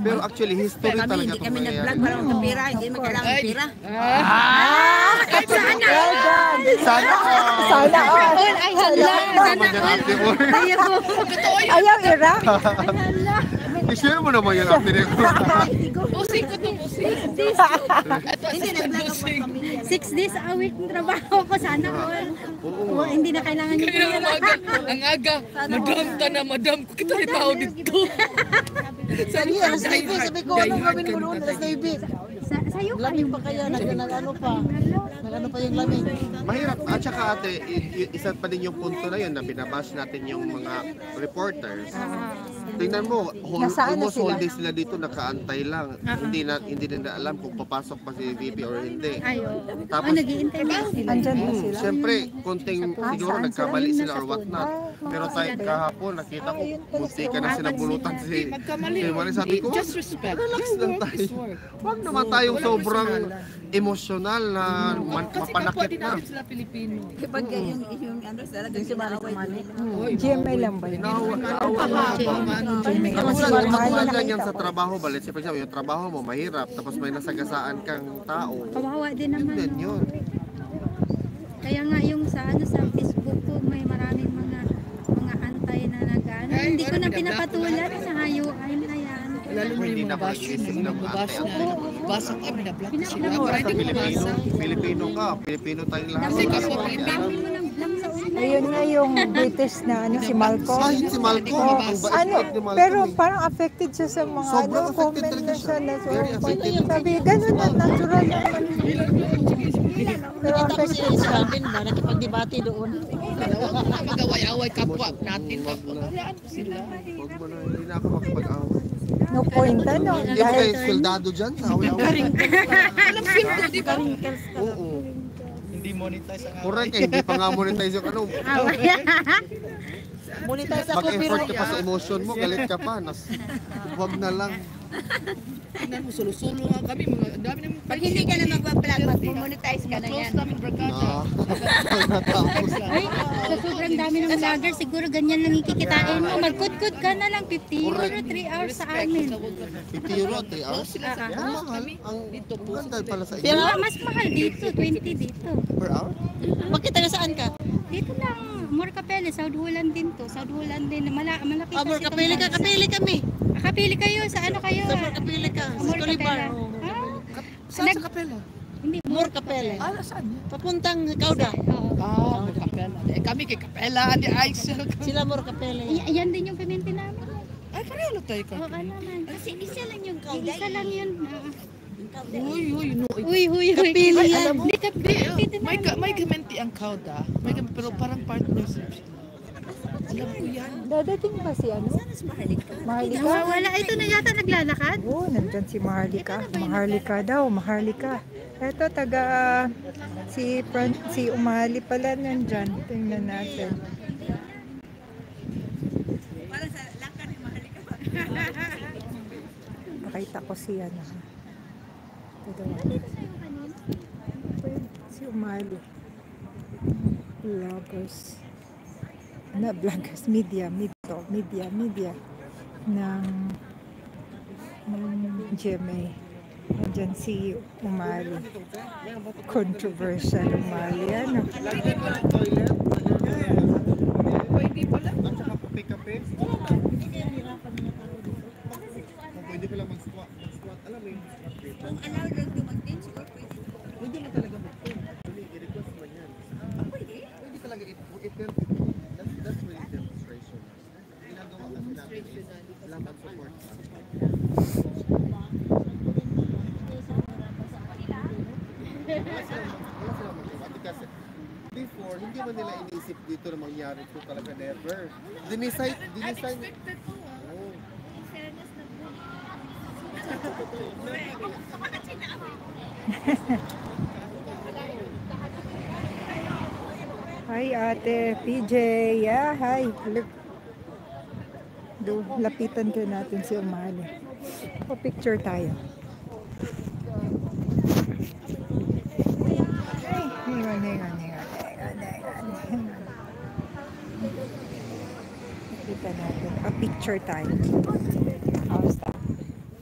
Pero actually, history talaga Hindi itong kami nangyayari. nag-vlog para magkapira. Hindi naman kailangan pira. Sana Sana all. Ay, hala. naman yan, Ate Or. Ayaw ira. I-share mo naman yan, Ate Or. Pusing ko to, pusing. Hindi nag-vlog ako ng pamilya. 6 days a week ng trabaho ko. Sana all. Oo. Hindi na kailangan yung Kaya pera. ang aga, madam ta na, madam ko kita rin tao dito. Sabi, alas 9, sabi ko, anong gawin mo noon? Alas 9. Sa'yo Lamig pa kaya, nag-ano pa. Nag-ano pa yung lamig. Mahirap. At saka ate, isa pa din yung punto na yun na binabash natin yung mga reporters. Tingnan mo, Nasaan na almost sila? whole day sila dito nakaantay lang. Hindi nila alam kung papasok pa si VP or hindi. Ayo. Tapos, Nag-iintay ba sila? Andyan ba sila? siyempre, konting siguro nagkamali sila or what not. Pero tayo kahapon, nakita ko, munti ka na sinabulutan si Mari. Sabi ko, Just respect. relax lang tayo. Huwag naman tayong sobrang emosyonal na Kasi kapwa mapanakit din na. natin sila Pilipino. Kapag yung ano, talagang sinaway. GMA lang ba yun? Katulad yan sa trabaho, balit. For example, yung trabaho mo mahirap, tapos may nasagasaan kang tao. Kawawa din Yun naman. din yun. Kaya nga yung sa Facebook ko may maraming mga antay na nagano. Hindi ko na pinapatulan na hayuan na yan. Lalo na Hindi yung na mga bash yun, yung mga bash na. Basa ka, binablock ko sila. Para hindi mo Pilipino, mabasa. Pilipino ka, Pilipino tayong lahat. Kasi Wala kapwa namang Pilipino. pakialam. Dami mo ng sa una. Ayun nga yung British na ano, si Malcolm. Kahit si Malcolm, Oh, ang bait ano, ni Malcolm pero eh. parang affected siya sa mga Sobrang ano, affected comment talaga na siya. siya na so, Very affected. sabi, ganun na natural naman. Pero Nakita ko si affected siya. Alvin ba, nakipag-debate doon. Huwag na mag-away-away kapwa natin. Hayaan mo sila. Huwag mo na, hindi na ako makapag-away. No point ano. Hindi mo Dahil kayo swildado dyan sa away-away. Alam sweldo, di ba? Oo. Hindi monetize ang Correct eh, hindi pa nga monetize yung ano. Monetize ako, pero Mag-effort ka pa sa emotion mo, galit ka pa. Huwag na lang. Tingnan mo, sulo-sulo nga kami. Ang dami namin pag hindi ka na magpa-vlog, mag-monetize ka na close yan. namin barkada. Natapos. Ay, sa sobrang dami ng vlogger, siguro ganyan lang ikikitain mo. Magkut-kut ka na lang, 50 euro, 3 hours sa amin. 50 euro, 3 hours. Ang mahal. Ang ganda pala sa Pero inyo. mas mahal dito, 20 dito. Per hour? Bakit taga saan ka? Dito lang, Morcapele, South Holland din to. South Holland din, malaki Amor, kasi kapili ka, kapili kami. Kapili kayo, sa ano kayo? Sa kapili ka. Sa Amor Tolibar. Capella. Saan sa kapela? Hindi, Amor, kapili. Ah, saan? Papuntang Kauda. Oo. Ah, may kapela. Eh, kami kay kapela, di Aisha. Sila Amor, kapili. Yan din yung piminti namin. Ay, pareho lang tayo ka. Oo, naman. Kasi isa lang yung Isa lang yun. Uy, no. Uy. Kapili yan. Hindi, kapili din May kamenti ang kauda. Pero parang partnership sila. Alam ko yan. dadating ba si ano? Maharlika? Wala, ito na yata naglalakad. Oo, nandyan si Maharlika. Maharlika daw, Maharlika. Eto, si Umali pala nandyan. Tingnan natin. Nakita ko si ano. Ito. Si Umali. Vloggers. Vloggers, media ng GMA. Nandyan si Umali. Controversial Umali. Ano? Pwede pala. At saka kape-kape. Pwede ko lang mag-squat. Alam mo yung squat rate. Kung allowed lang dumagtin, siguro pwede. Pwede mo talaga mag-squat. I-request mo yan. Pwede? Pwede talaga. That's really demonstration. Ginagawa kasi natin is lang mag-support. Wala silang mag-support. Kasi before, hindi man nila iniisip dito na mangyari ito talaga never. Dinisay. Oh. Hi ate, PJ. Yeah, hi. Look. Lapitan ka natin si Umali. O picture tayo. Hingan. Lapitan natin. A picture tayo.